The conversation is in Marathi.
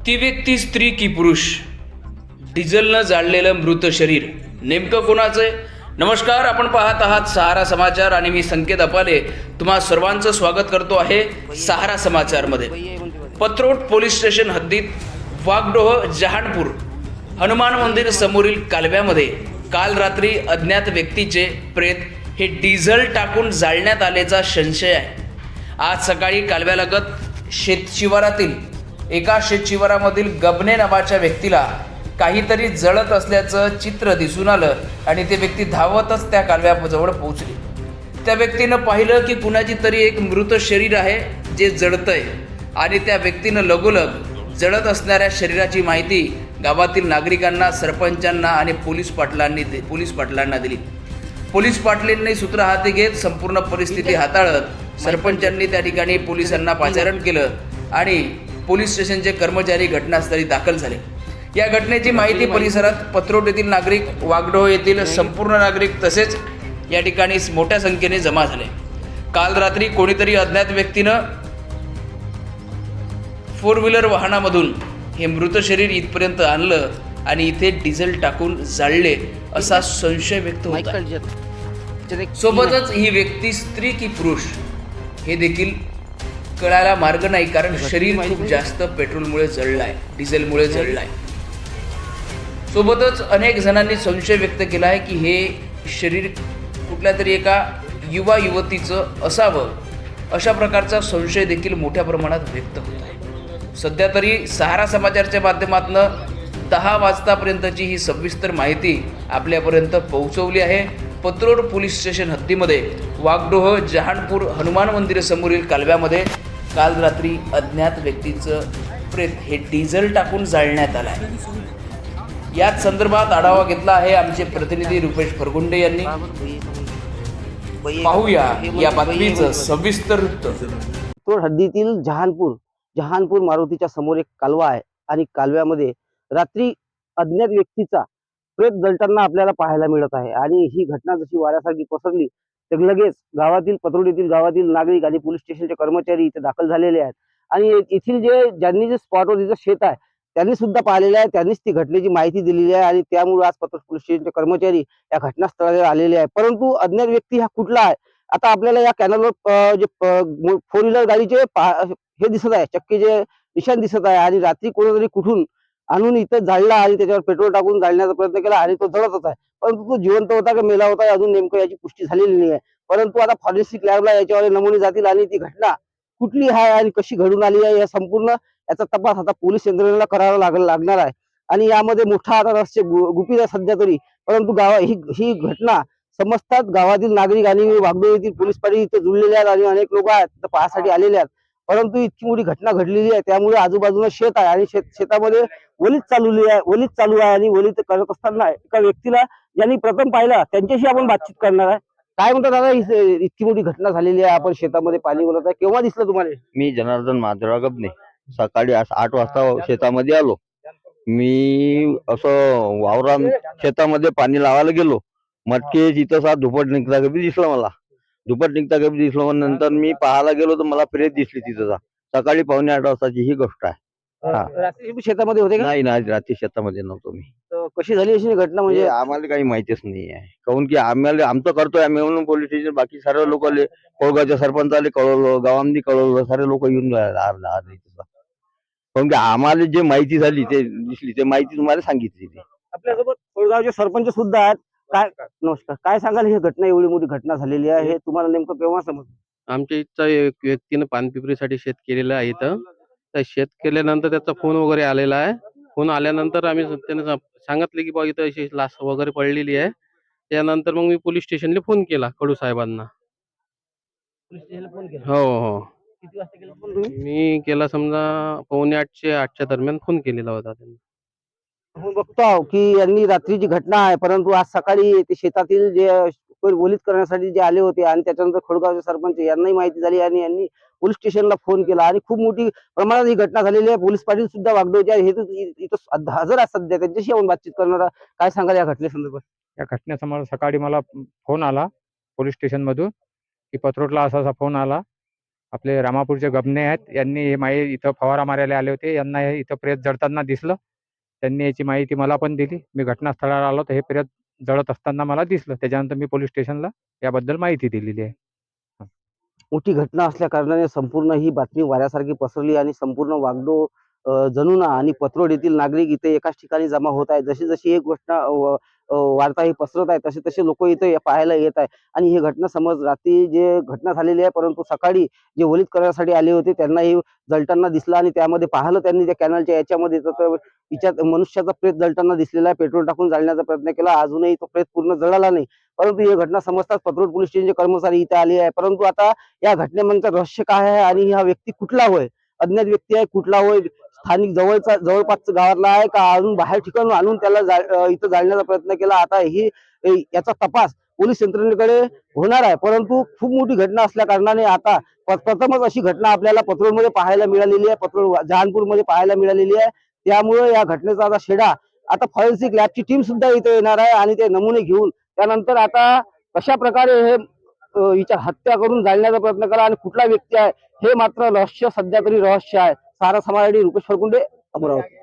ती व्यक्ती स्त्री की पुरुष? डिझेलनं जाळलेलं मृत शरीर नेमकं कोणाचं आहे? नमस्कार, आपण पाहत आहात सहारा समाचार आणि मी संकेत अपाले तुम्हा सर्वांचं स्वागत करतो आहे सहारा समाचारमध्ये. पत्रोट पोलीस स्टेशन हद्दीत वाघडोह जहानपूर हनुमान मंदिर समोरील कालव्यामध्ये काल रात्री अज्ञात व्यक्तीचे प्रेत हे डिझेल टाकून जाळण्यात आल्याचा संशय आहे. आज सकाळी कालव्यालगत शेतशिवारातील एका शेतशिवारामधील गबने नावाच्या व्यक्तीला काहीतरी जळत असल्याचं चित्र दिसून आलं आणि ते व्यक्ती धावतच त्या कालव्याजवळ पोहोचले. त्या व्यक्तीनं पाहिलं की कुणाची तरी एक मृत शरीर आहे जे जळतंय आणि त्या व्यक्तीनं लगोलग जळत असणाऱ्या शरीराची माहिती गावातील नागरिकांना, सरपंचांना आणि पोलीस पाटलांना दिली. पोलीस पाटलांनी सूत्र हाती घेत संपूर्ण परिस्थिती हाताळत सरपंचांनी त्या ठिकाणी पोलिसांना पाचारण केलं आणि पोलीस स्टेशनचे कर्मचारी घटनास्थळी दाखल झाले. या घटनेची माहिती परिसरात पत्रोट येथील नागरिक, वाघडोह येथील संपूर्ण नागरिक तसेच या ठिकाणी मोठ्या संख्येने जमा झाले. काल रात्री कोणीतरी अज्ञात व्यक्तीनं 4 व्हीलर वाहनामधून हे मृत शरीर इथपर्यंत आणलं आणि इथे डिझेल टाकून जाळले असा संशय व्यक्त होत आहे. सोबतच ही व्यक्ती स्त्री की पुरुष हे देखील कळायला मार्ग नाही, कारण शरीर खूप जास्त पेट्रोलमुळे जळलं आहे, डिझेलमुळे जळलं आहे. सोबतच अनेक जणांनी संशय व्यक्त केला आहे की हे शरीर कुठल्या तरी एका युवा युवतीचं असावं, अशा प्रकारचा संशय देखील मोठ्या प्रमाणात व्यक्त होत आहे. सध्या तरी सहारा समाचारच्या माध्यमातून 10 वाजतापर्यंतची ही सविस्तर माहिती आपल्यापर्यंत पोहोचवली आहे. पत्रोड पोलीस स्टेशन हद्दीमध्ये वाघडोह जहानपूर हनुमान मंदिर समोरील कालव्यामध्ये काल रात्री अज्ञात व्यक्तीचं प्रेत हे डिझेल टाकून जाळण्यात आलं आहे. याच संदर्भात आढावा घेतला आहे आमचे प्रतिनिधी रुपेश फरगुंडे यांनी. पाहूया या बातमीचं सविस्तर वृत्त. पत्रोड हद्दीतील जहानपूर मारुतीच्या समोर एक कालवा आहे आणि कालव्यामध्ये रात्री अज्ञात व्यक्तीचा प्रेत जळताना आपल्याला पाहायला मिळत आहे. आणि ही घटना जशी वाऱ्यासारखी पसरली तर लगेच पत्रोड येथील गावातील नागरिक आणि पोलीस स्टेशनचे कर्मचारी इथे दाखल झालेले आहेत. आणि येथील ज्यांनी स्पॉटवर तिचं शेत आहे त्यांनी सुद्धा पाहिलेलं आहे, त्यांनीच ती घटनेची माहिती दिलेली आहे आणि त्यामुळे आज पत्रोड पोलीस स्टेशनचे कर्मचारी या घटनास्थळावर आलेले आहेत. परंतु अज्ञात व्यक्ती हा कुठला आहे? आता आपल्याला या कॅनलवर जे 4 व्हीलर गाडीचे हे दिसत आहे, चक्कीचे निशाण दिसत आहे आणि रात्री कोणीतरी कुठून आणून इथं जाळला आणि त्याच्यावर पेट्रोल टाकून जाळण्याचा प्रयत्न केला आणि तो जळतच आहे. परंतु तो जिवंत होता का मेला होता अजून नेमकं याची पुष्टी झालेली नाही आहे. परंतु आता फॉरेन्सिक लॅबला याच्यावर नमुने जातील आणि ती घटना कुठली आहे आणि कशी घडून आली आहे या संपूर्ण याचा तपास आता पोलीस यंत्रणेला करावा लागणार आहे. आणि यामध्ये मोठा आता रहस्य गुपित आहे सध्या तरी. परंतु ही घटना समजतात गावातील नागरिक आणि वाघडोह येथील पोलीस पाटील इथे जुळलेले आहेत आणि अनेक लोक आहेत पाहण्यासाठी आलेले आहेत. परंतु इतकी मोठी घटना घडलेली आहे त्यामुळे आजूबाजूला शेत आहे आणि शेतामध्ये वलीच चालू आहे आणि वलीत करत असताना एका व्यक्तीला ज्यांनी प्रथम पाहिला त्यांच्याशी आपण बातचीत करणार आहे. काय म्हणतात दादा, इतकी मोठी घटना झालेली आहे, आपण शेतामध्ये पाणी बोलत आहे, केव्हा दिसलं तुम्हाला? मी जनार्दन माधवराव गबने सकाळी 8 वाजता शेतामध्ये आलो. मी असं वावरात शेतामध्ये पाणी लावायला गेलो. मटके तिथं धुपट निघता कधी दिसलं मला. नंतर मी पाहायला गेलो तर मला प्रेत दिसली तिथं. सकाळी 7:45 वाजताची ही गोष्ट आहे. रात्री शेतामध्ये होते का? नाही, रात्री शेतामध्ये नव्हतो मी. कशी झाली अशी घटना? म्हणजे आम्हाला काही माहितीच नाही आहे, काहून की आम्हाला आमचं करतोय आम्ही म्हणून पोलीस स्टेशन बाकी सर्व लोक आले, कोळगावच्या सरपंचाले कळवलं, गावांनी कळवलं, सारे लोक येऊन काहून की आम्हाला जे माहिती झाली ते दिसली ते माहिती तुम्हाला सांगितली. ती आपल्यासोबत कोळगावचे सरपंच सुद्धा आहेत. काय नमस्कार, काय सांगाल? ही घटना एवढी मोठी घटना झालेली आहे, हे तुम्हाला नेमकं केव्हा समजलं? आमच्या इथचा एक व्यक्तीनं पानपिपरीसाठी शेत केलेलं आहे. इथं तर शेत केल्यानंतर त्याचा फोन वगैरे आलेला आहे. फोन आल्यानंतर आम्ही त्याने सांगितले की बा इथं अशी लाश वगैरे पडलेली आहे. त्यानंतर मग मी पोलीस स्टेशनला फोन केला, कडू साहेबांना. पोलीस स्टेशनला फोन केला? हो. किती वाजता केला फोन तुम्ही? मी केला समजा 7:45 दरम्यान फोन केलेला होता त्यांनी. आपण बघतो आहोत की यांनी रात्रीची घटना आहे, परंतु आज सकाळी ते शेतातील जे वलीत करण्यासाठी जे आले होते आणि त्याच्यानंतर खोडगावचे सरपंच यांनाही माहिती झाली आणि यांनी पोलीस स्टेशनला फोन केला आणि खूप मोठी प्रमाणात ही घटना झालेली आहे. पोलीस पाटील सुद्धा वागडोचे आहे, हे इथं हजर आहेत सध्या, त्यांच्याशी आपण बातचीत करणार. काय सांगाल या घटनेसंदर्भात? या घटनेसमोर सकाळी मला फोन आला पोलीस स्टेशन मधून की पत्रोटला असा फोन आला आपले रामापूरचे गबने आहेत, यांनी हे माई इथं फवारा मारायला आले होते. यांना हे इथं प्रेत जळताना दिसलं. त्यांनी याची माहिती मला पण दिली. मी घटनास्थळावर आलो तर हे प्रेत जळत असताना मला दिसलं. त्याच्यानंतर मी पोलीस स्टेशनला याबद्दल माहिती दिलेली आहे. मोठी घटना असल्या कारणाने संपूर्ण ही बातमी वाऱ्यासारखी पसरली आणि संपूर्ण वागडो, जनुना आणि पत्रोड येथील नागरिक इथे एकाच ठिकाणी जमा होत आहेत. जशी जशी एक घटना वार्ता ही पसरत आहे, तसे तसे लोक इथे पाहायला येत आहे. आणि ही घटना समज रात्री जे घटना झालेली आहे, परंतु सकाळी जे वलीद करण्यासाठी आले होते त्यांनाही जळताना दिसलं आणि त्यामध्ये पाहिलं त्यांनी त्या कॅनलच्या याच्यामध्ये तर तिच्यात मनुष्याचा प्रेत जळताना दिसलेला आहे. पेट्रोल टाकून जाळण्याचा प्रयत्न केला, अजूनही तो प्रेत पूर्ण जळाला नाही. परंतु ही घटना समजताच पत्रोड पोलीस स्टेशनचे कर्मचारी इथे आले आहे. परंतु आता या घटनेमागचं रहस्य काय आहे आणि हा व्यक्ती कुठला होय, अज्ञात व्यक्ती आहे, कुठला होय, स्थानिक जवळपास गावातला आहे का अजून बाहेर ठिकाणून आणून त्याला इथं जाळण्याचा प्रयत्न केला, आता याचा तपास पोलीस यंत्रणेकडे होणार आहे. परंतु खूप मोठी घटना असल्या कारणाने आता प्रथमच अशी घटना आपल्याला पत्रोडमध्ये पाहायला मिळालेली आहे, पत्रोड जहानपूरमध्ये पाहायला मिळालेली आहे. त्यामुळे या घटनेचा आता शेडा, आता फॉरेन्सिक लॅबची टीम सुद्धा इथे येणार आहे आणि ते नमुने घेऊन त्यानंतर आता कशा प्रकारे हे हिच्या हत्या करून जाळण्याचा प्रयत्न करा आणि कुठला व्यक्ती आहे हे मात्र रहस्य, सध्या तरी रहस्य आहे. सारा समाजासाठी रुपेश फरकुंडे, अमरावती.